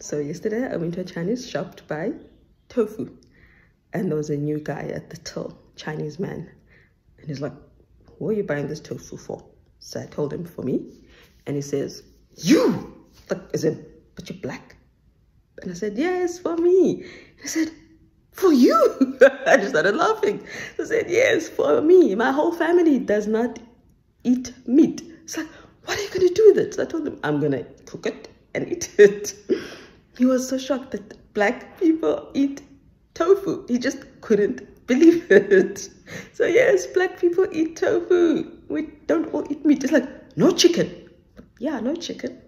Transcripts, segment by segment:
So yesterday I went to a Chinese shop to buy tofu, and there was a new guy at the till, Chinese man, and he's like, "What are you buying this tofu for?" So I told him for me, and he says, "You?" Like, is it, but you're black? And I said, "Yes, for me." He said, "For you?" I just started laughing. I said, "Yes, for me. My whole family does not eat meat." It's like, "What are you going to do with it?" So I told him, "I'm going to cook it and eat it." He was so shocked that black people eat tofu. He just couldn't believe it. So yes, black people eat tofu. We don't all eat meat. It's like, no chicken. Yeah, no chicken.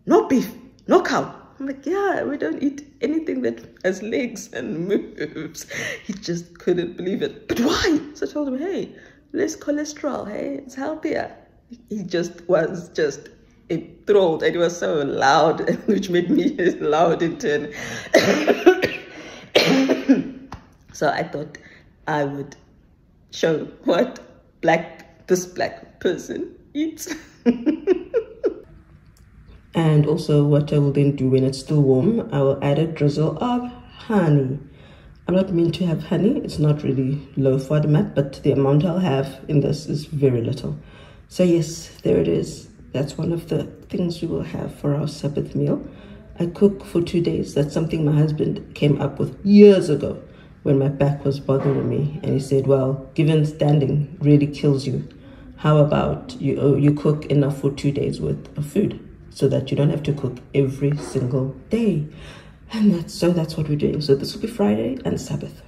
No beef. No cow. I'm like, yeah, we don't eat anything that has legs and moves. He just couldn't believe it. But why? So I told him, hey, less cholesterol, hey, it's healthier. He just was enthralled, and it was so loud, which made me loud in turn. So I thought I would show what this black person eats. And also what I will then do when it's still warm, I will add a drizzle of honey. I'm not meant to have honey. It's not really low FODMAP, but the amount I'll have in this is very little. So yes, there it is. That's one of the things we will have for our Sabbath meal. I cook for 2 days. That's something my husband came up with years ago when my back was bothering me. And he said, well, given standing really kills you, how about you cook enough for 2 days worth of food so that you don't have to cook every single day. And that's what we're doing. So this will be Friday and Sabbath.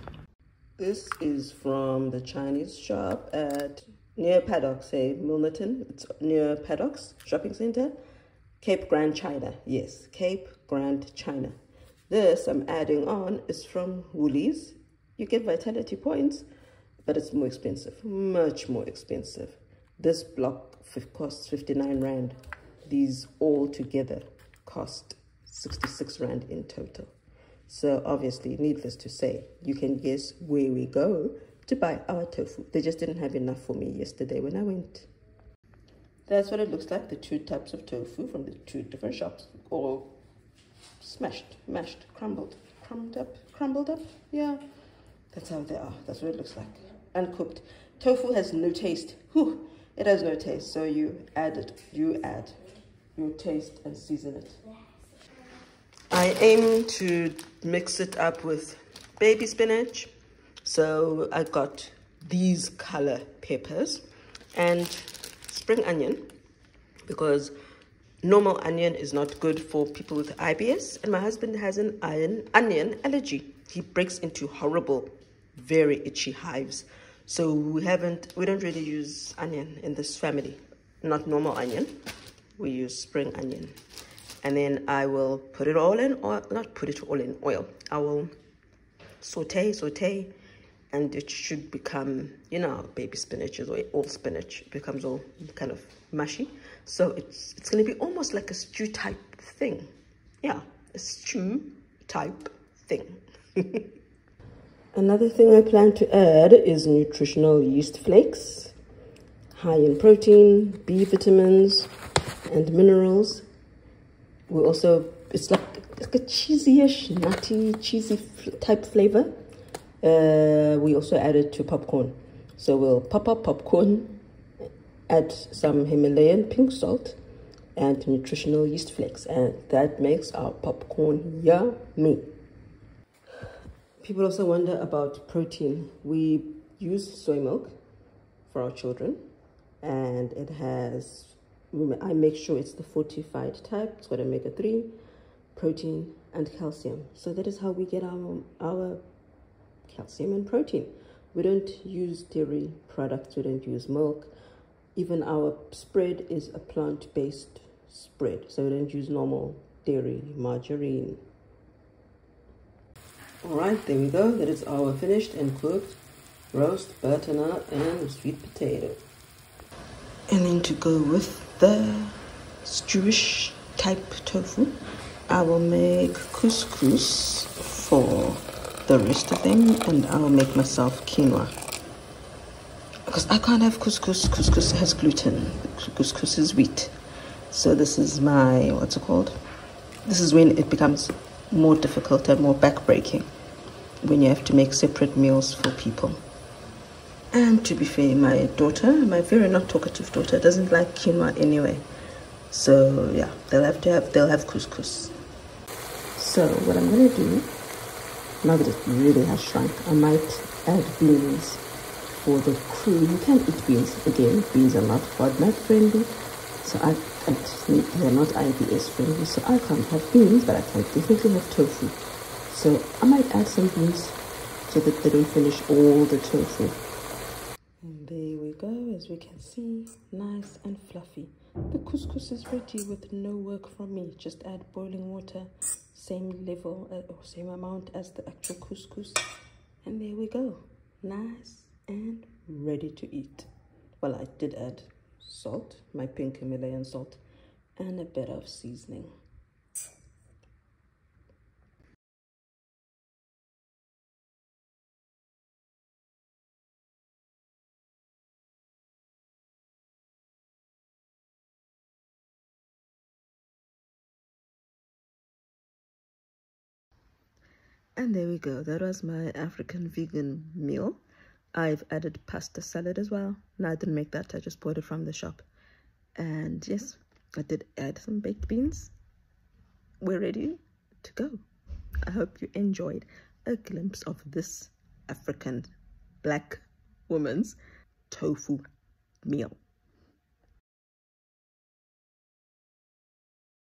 This is from the Chinese shop at near Paddocks, Milnerton. It's near Paddocks Shopping Center. Cape Grand, China. Yes, Cape Grand, China. This I'm adding on is from Woolies. You get vitality points, but it's more expensive, much more expensive. This block costs 59 Rand. These all together cost 66 Rand in total. So obviously, needless to say, you can guess where we go to buy our tofu. They just didn't have enough for me yesterday when I went. That's what it looks like, the two types of tofu from the two different shops, all smashed, mashed, crumbled up. Yeah, that's how they are. That's what it looks like. Uncooked. Tofu has no taste. Whew, it has no taste. So you add your taste and season it. I aim to mix it up with baby spinach. So I got these color peppers and spring onion, because normal onion is not good for people with IBS, and my husband has an onion allergy. He breaks into horrible, very itchy hives. So we don't really use onion in this family, not normal onion. We use spring onion. And then I will put it all in oil, not put it all in oil. I will saute, and it should become, you know, baby spinach or all spinach. It becomes all kind of mushy. So it's going to be almost like a stew type thing. Yeah, a stew type thing. Another thing I plan to add is nutritional yeast flakes, high in protein, B vitamins, and minerals. We also, it's like a cheesy-ish, nutty, cheesy type flavor. We also add it to popcorn. So we'll pop up popcorn, add some Himalayan pink salt, and nutritional yeast flakes. And that makes our popcorn yummy. People also wonder about protein. We use soy milk for our children, and it has, I make sure it's the fortified type. It's got omega-3, protein, and calcium. So that is how we get our calcium and protein. We don't use dairy products. We don't use milk. Even our spread is a plant-based spread. So we don't use normal dairy, margarine. All right, there we go. That is our finished and cooked roast butternut and sweet potato. And then to go with the stewish type tofu, I will make couscous for the rest of them, and I will make myself quinoa. Because I can't have couscous. Couscous has gluten. Couscous is wheat. So this is my, what's it called? This is when it becomes more difficult and more backbreaking, when you have to make separate meals for people. And to be fair, my daughter, my very not talkative daughter, doesn't like quinoa anyway. So yeah, they'll have couscous. So what I'm gonna do, now that it really has shrunk, I might add beans for the crew. You can eat beans. Again, beans are not FODMAP friendly, so they're not IBS friendly, so I can't have beans, but I can definitely have tofu. So I might add some beans so that they don't finish all the tofu. And there we go, as we can see, nice and fluffy. The couscous is ready with no work from me. Just add boiling water, same level or same amount as the actual couscous. And there we go, nice and ready to eat. Well, I did add salt, my pink Himalayan salt, and a bit of seasoning. And there we go, that was my African vegan meal. I've added pasta salad as well. No, I didn't make that, I just bought it from the shop. And yes, I did add some baked beans. We're ready to go. I hope you enjoyed a glimpse of this African black woman's tofu meal.